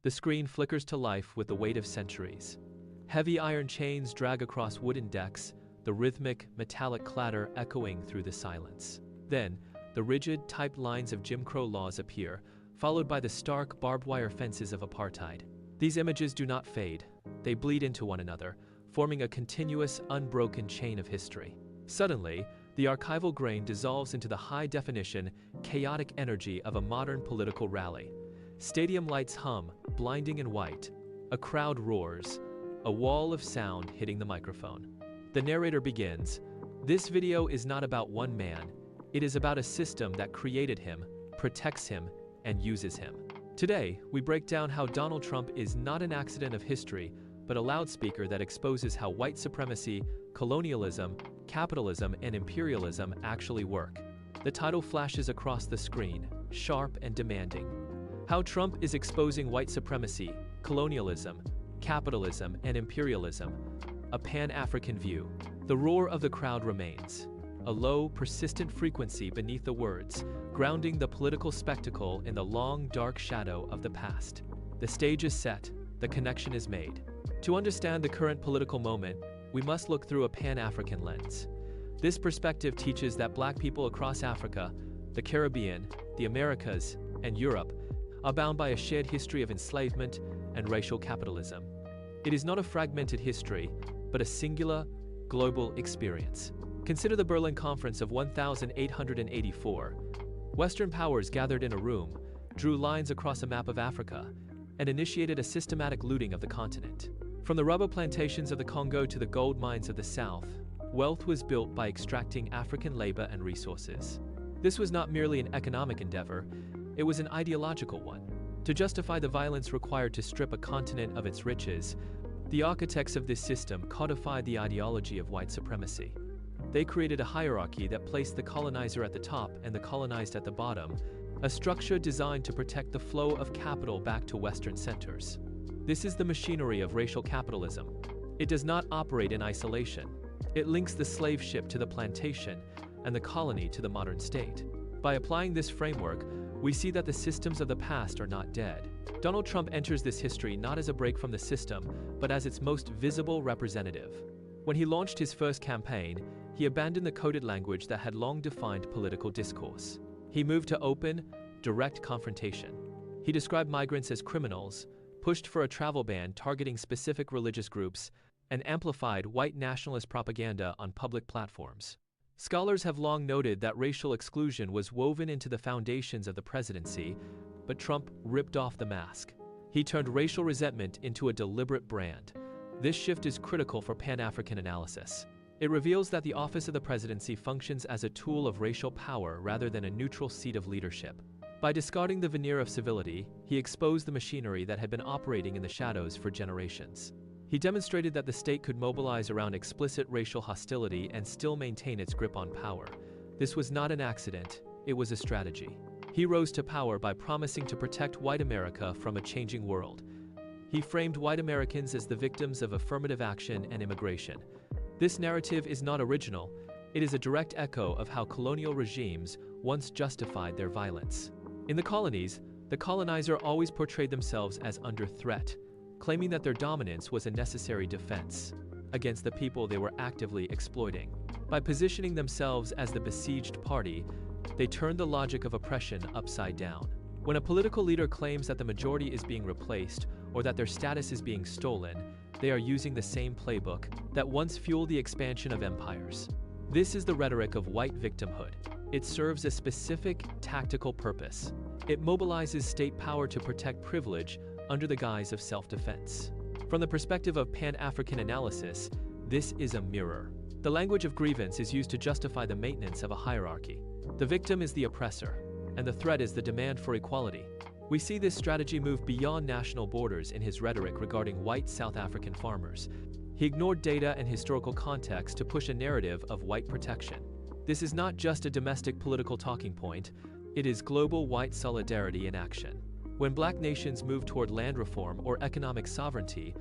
The screen flickers to life with the weight of centuries. Heavy iron chains drag across wooden decks, the rhythmic, metallic clatter echoing through the silence. Then, the rigid, typed lines of Jim Crow laws appear, followed by the stark, barbed wire fences of apartheid. These images do not fade. They bleed into one another, forming a continuous, unbroken chain of history. Suddenly, the archival grain dissolves into the high-definition, chaotic energy of a modern political rally. Stadium lights hum, blinding in white. A crowd roars, a wall of sound hitting the microphone. The narrator begins, "This video is not about one man. It is about a system that created him, protects him, and uses him." Today, we break down how Donald Trump is not an accident of history, but a loudspeaker that exposes how white supremacy, colonialism, capitalism, and imperialism actually work. The title flashes across the screen, sharp and demanding. How Trump is exposing white supremacy, colonialism, capitalism, and imperialism, a Pan-African view. The roar of the crowd remains, a low, persistent frequency beneath the words, grounding the political spectacle in the long, dark shadow of the past. The stage is set, the connection is made. To understand the current political moment, we must look through a Pan-African lens. This perspective teaches that Black people across Africa, the Caribbean, the Americas, and Europe are bound by a shared history of enslavement and racial capitalism. It is not a fragmented history, but a singular, global experience. Consider the Berlin Conference of 1884. Western powers gathered in a room, drew lines across a map of Africa, and initiated a systematic looting of the continent. From the rubber plantations of the Congo to the gold mines of the South, wealth was built by extracting African labor and resources. This was not merely an economic endeavor, it was an ideological one. To justify the violence required to strip a continent of its riches, the architects of this system codified the ideology of white supremacy. They created a hierarchy that placed the colonizer at the top and the colonized at the bottom, a structure designed to protect the flow of capital back to Western centers. This is the machinery of racial capitalism. It does not operate in isolation. It links the slave ship to the plantation and the colony to the modern state. By applying this framework, we see that the systems of the past are not dead. Donald Trump enters this history not as a break from the system, but as its most visible representative. When he launched his first campaign, he abandoned the coded language that had long defined political discourse. He moved to open, direct confrontation. He described migrants as criminals, pushed for a travel ban targeting specific religious groups, and amplified white nationalist propaganda on public platforms. Scholars have long noted that racial exclusion was woven into the foundations of the presidency, but Trump ripped off the mask. He turned racial resentment into a deliberate brand. This shift is critical for Pan-African analysis. It reveals that the office of the presidency functions as a tool of racial power rather than a neutral seat of leadership. By discarding the veneer of civility, he exposed the machinery that had been operating in the shadows for generations. He demonstrated that the state could mobilize around explicit racial hostility and still maintain its grip on power. This was not an accident, it was a strategy. He rose to power by promising to protect white America from a changing world. He framed white Americans as the victims of affirmative action and immigration. This narrative is not original, it is a direct echo of how colonial regimes once justified their violence. In the colonies, the colonizer always portrayed themselves as under threat, claiming that their dominance was a necessary defense against the people they were actively exploiting. By positioning themselves as the besieged party, they turned the logic of oppression upside down. When a political leader claims that the majority is being replaced or that their status is being stolen, they are using the same playbook that once fueled the expansion of empires. This is the rhetoric of white victimhood. It serves a specific, tactical purpose. It mobilizes state power to protect privilege under the guise of self-defense. From the perspective of Pan-African analysis, this is a mirror. The language of grievance is used to justify the maintenance of a hierarchy. The victim is the oppressor, and the threat is the demand for equality. We see this strategy move beyond national borders in his rhetoric regarding white South African farmers. He ignored data and historical context to push a narrative of white protection. This is not just a domestic political talking point, it is global white solidarity in action. When Black nations move toward land reform or economic sovereignty,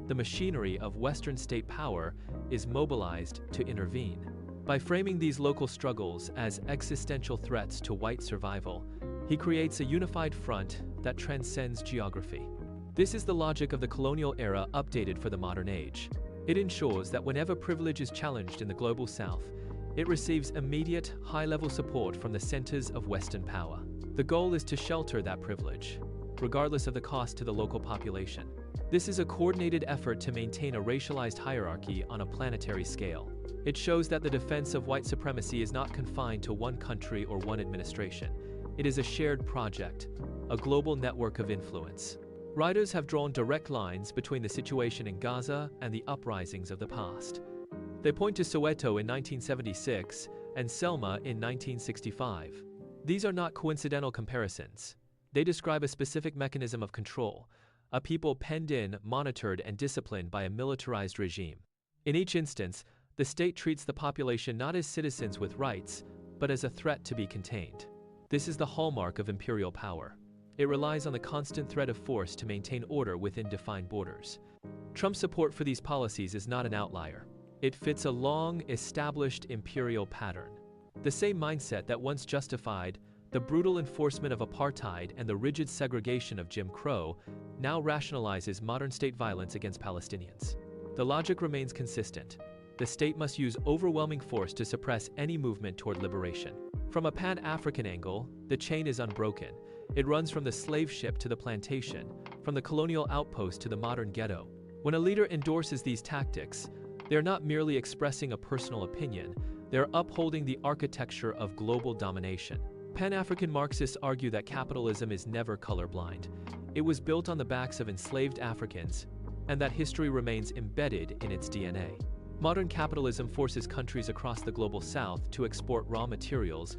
the machinery of Western state power is mobilized to intervene. By framing these local struggles as existential threats to white survival, he creates a unified front that transcends geography. This is the logic of the colonial era updated for the modern age. It ensures that whenever privilege is challenged in the global south, it receives immediate, high-level support from the centers of Western power. The goal is to shelter that privilege, regardless of the cost to the local population. This is a coordinated effort to maintain a racialized hierarchy on a planetary scale. It shows that the defense of white supremacy is not confined to one country or one administration. It is a shared project, a global network of influence. Writers have drawn direct lines between the situation in Gaza and the uprisings of the past. They point to Soweto in 1976 and Selma in 1965. These are not coincidental comparisons. They describe a specific mechanism of control, a people penned in, monitored, and disciplined by a militarized regime. In each instance, the state treats the population not as citizens with rights, but as a threat to be contained. This is the hallmark of imperial power. It relies on the constant threat of force to maintain order within defined borders. Trump's support for these policies is not an outlier. It fits a long, established imperial pattern. The same mindset that once justified the brutal enforcement of apartheid and the rigid segregation of Jim Crow now rationalizes modern state violence against Palestinians. The logic remains consistent. The state must use overwhelming force to suppress any movement toward liberation. From a pan-African angle, the chain is unbroken. It runs from the slave ship to the plantation, from the colonial outpost to the modern ghetto. When a leader endorses these tactics, they are not merely expressing a personal opinion, they are upholding the architecture of global domination. Pan-African Marxists argue that capitalism is never colorblind. It was built on the backs of enslaved Africans, and that history remains embedded in its DNA. Modern capitalism forces countries across the global south to export raw materials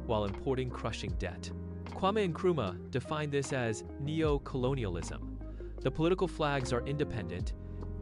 while importing crushing debt. Kwame Nkrumah defined this as neo-colonialism. The political flags are independent,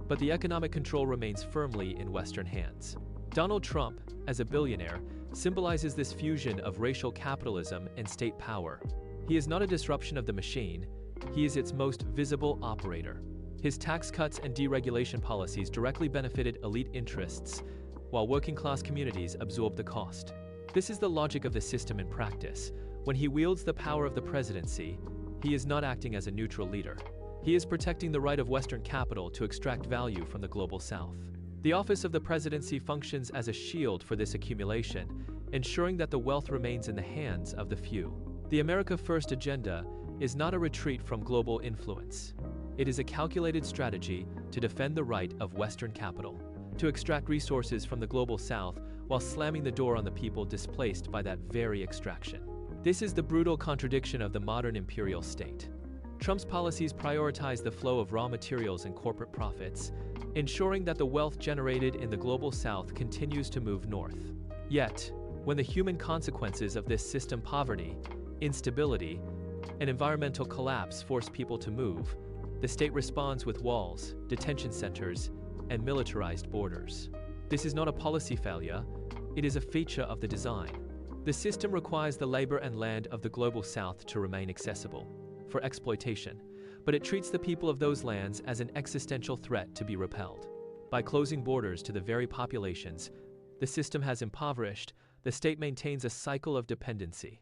but the economic control remains firmly in Western hands. Donald Trump, as a billionaire, symbolizes this fusion of racial capitalism and state power. He is not a disruption of the machine, he is its most visible operator. His tax cuts and deregulation policies directly benefited elite interests, while working-class communities absorbed the cost. This is the logic of the system in practice. When he wields the power of the presidency, he is not acting as a neutral leader. He is protecting the right of Western capital to extract value from the global south. The office of the presidency functions as a shield for this accumulation, ensuring that the wealth remains in the hands of the few. The America First agenda is not a retreat from global influence. It is a calculated strategy to defend the right of Western capital, to extract resources from the global south while slamming the door on the people displaced by that very extraction. This is the brutal contradiction of the modern imperial state. Trump's policies prioritize the flow of raw materials and corporate profits, ensuring that the wealth generated in the global south continues to move north. Yet, when the human consequences of this system, poverty, instability, and environmental collapse, force people to move, the state responds with walls, detention centers, and militarized borders. This is not a policy failure, it is a feature of the design. The system requires the labor and land of the global south to remain accessible for exploitation, but it treats the people of those lands as an existential threat to be repelled. By closing borders to the very populations the system has impoverished, the state maintains a cycle of dependency.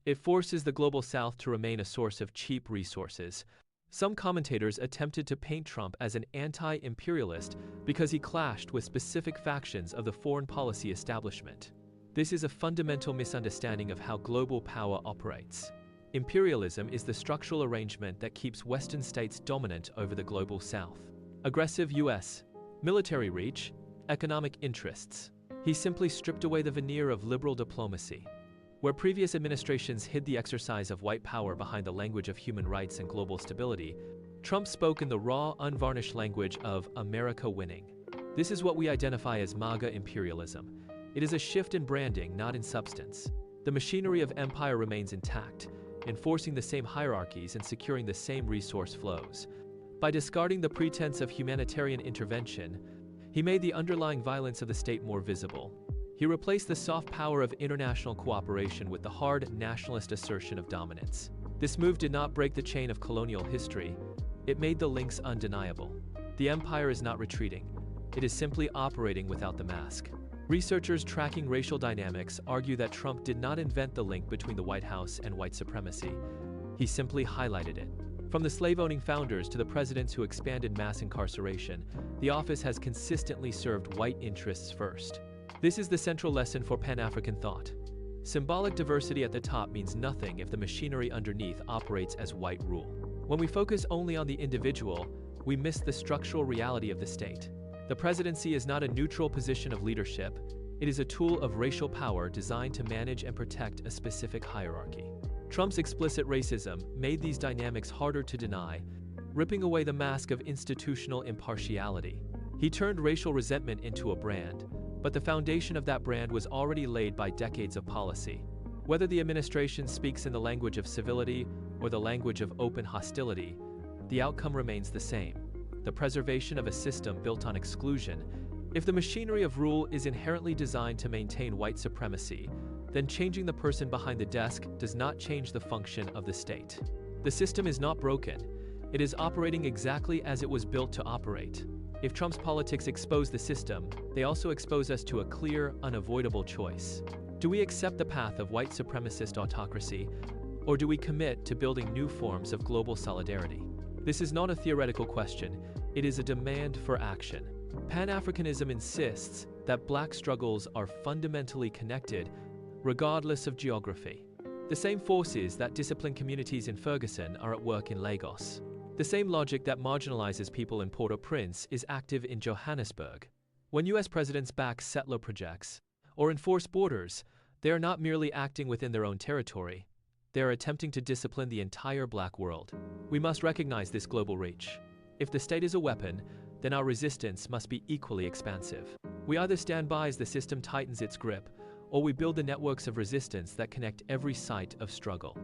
It forces the global south to remain a source of cheap resources. Some commentators attempted to paint Trump as an anti-imperialist because he clashed with specific factions of the foreign policy establishment. This is a fundamental misunderstanding of how global power operates. Imperialism is the structural arrangement that keeps Western states dominant over the global south. Aggressive US, military reach, economic interests. He simply stripped away the veneer of liberal diplomacy. Where previous administrations hid the exercise of white power behind the language of human rights and global stability, Trump spoke in the raw, unvarnished language of America winning. This is what we identify as MAGA imperialism. It is a shift in branding, not in substance. The machinery of empire remains intact, enforcing the same hierarchies and securing the same resource flows. By discarding the pretense of humanitarian intervention, he made the underlying violence of the state more visible. He replaced the soft power of international cooperation with the hard nationalist assertion of dominance. This move did not break the chain of colonial history, it made the links undeniable. The empire is not retreating, it is simply operating without the mask. Researchers tracking racial dynamics argue that Trump did not invent the link between the White House and white supremacy. He simply highlighted it. From the slave-owning founders to the presidents who expanded mass incarceration, the office has consistently served white interests first. This is the central lesson for Pan-African thought. Symbolic diversity at the top means nothing if the machinery underneath operates as white rule. When we focus only on the individual, we miss the structural reality of the state. The presidency is not a neutral position of leadership. It is a tool of racial power designed to manage and protect a specific hierarchy. Trump's explicit racism made these dynamics harder to deny, ripping away the mask of institutional impartiality. He turned racial resentment into a brand, but the foundation of that brand was already laid by decades of policy. Whether the administration speaks in the language of civility or the language of open hostility, the outcome remains the same: the preservation of a system built on exclusion. If the machinery of rule is inherently designed to maintain white supremacy, then changing the person behind the desk does not change the function of the state. The system is not broken. It is operating exactly as it was built to operate. If Trump's politics expose the system, they also expose us to a clear, unavoidable choice. Do we accept the path of white supremacist autocracy, or do we commit to building new forms of global solidarity? This is not a theoretical question, it is a demand for action. Pan-Africanism insists that Black struggles are fundamentally connected, regardless of geography. The same forces that discipline communities in Ferguson are at work in Lagos. The same logic that marginalizes people in Port-au-Prince is active in Johannesburg. When US presidents back settler projects or enforce borders, they are not merely acting within their own territory. They are attempting to discipline the entire Black world. We must recognize this global reach. If the state is a weapon, then our resistance must be equally expansive. We either stand by as the system tightens its grip, or we build the networks of resistance that connect every site of struggle.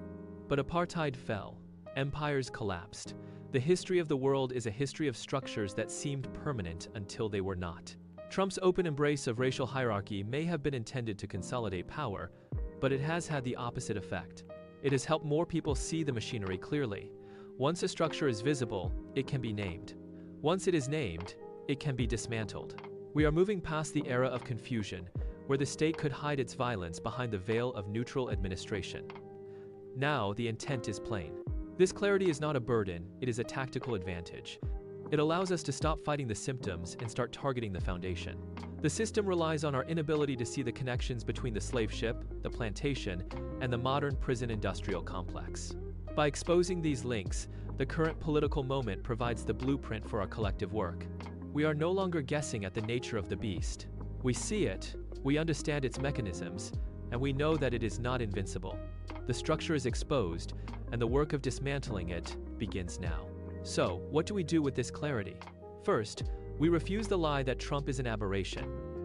But apartheid fell. Empires collapsed. The history of the world is a history of structures that seemed permanent until they were not. Trump's open embrace of racial hierarchy may have been intended to consolidate power, but it has had the opposite effect. It has helped more people see the machinery clearly. Once a structure is visible, it can be named. Once it is named, it can be dismantled. We are moving past the era of confusion, where the state could hide its violence behind the veil of neutral administration. Now, the intent is plain. This clarity is not a burden, it is a tactical advantage. It allows us to stop fighting the symptoms and start targeting the foundation. The system relies on our inability to see the connections between the slave ship, the plantation, and the modern prison-industrial complex. By exposing these links, the current political moment provides the blueprint for our collective work. We are no longer guessing at the nature of the beast. We see it, we understand its mechanisms, and we know that it is not invincible. The structure is exposed, and the work of dismantling it begins now. So, what do we do with this clarity? First, we refuse the lie that Trump is an aberration.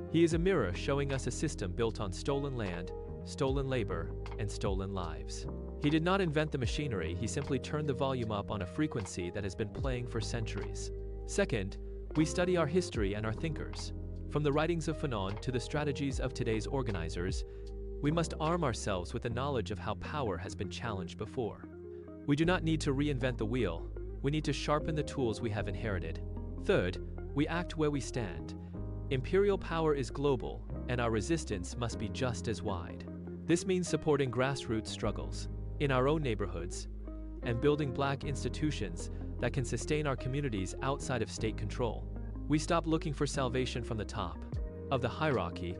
He is a mirror showing us a system built on stolen land, stolen labor, and stolen lives. He did not invent the machinery, he simply turned the volume up on a frequency that has been playing for centuries. Second, we study our history and our thinkers. From the writings of Fanon to the strategies of today's organizers, we must arm ourselves with the knowledge of how power has been challenged before. We do not need to reinvent the wheel, we need to sharpen the tools we have inherited. Third, we act where we stand. Imperial power is global, and our resistance must be just as wide. This means supporting grassroots struggles in our own neighborhoods and building Black institutions that can sustain our communities outside of state control. We stop looking for salvation from the top of the hierarchy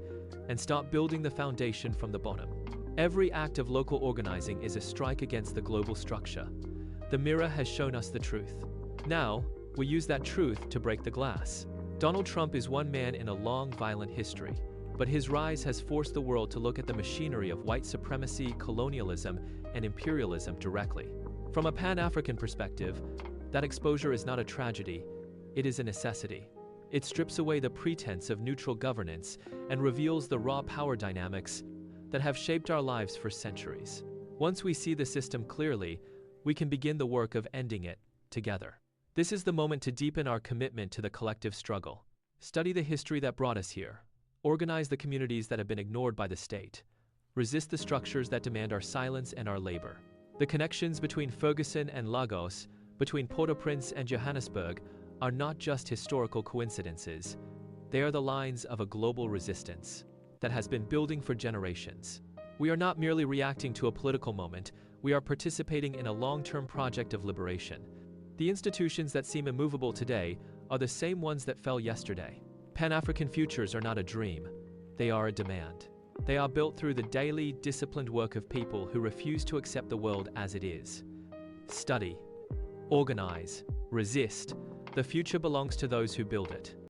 and stop building the foundation from the bottom. Every act of local organizing is a strike against the global structure. The mirror has shown us the truth. Now, we use that truth to break the glass. Donald Trump is one man in a long, violent history, but his rise has forced the world to look at the machinery of white supremacy, colonialism, and imperialism directly. From a Pan-African perspective, that exposure is not a tragedy, it is a necessity. It strips away the pretense of neutral governance and reveals the raw power dynamics that have shaped our lives for centuries. Once we see the system clearly, we can begin the work of ending it together. This is the moment to deepen our commitment to the collective struggle. Study the history that brought us here. Organize the communities that have been ignored by the state. Resist the structures that demand our silence and our labor. The connections between Ferguson and Lagos, between Port-au-Prince and Johannesburg, are not just historical coincidences. They are the lines of a global resistance that has been building for generations. We are not merely reacting to a political moment, we are participating in a long-term project of liberation. The institutions that seem immovable today are the same ones that fell yesterday. Pan-African futures are not a dream, they are a demand. They are built through the daily, disciplined work of people who refuse to accept the world as it is. Study, organize, resist. The future belongs to those who build it.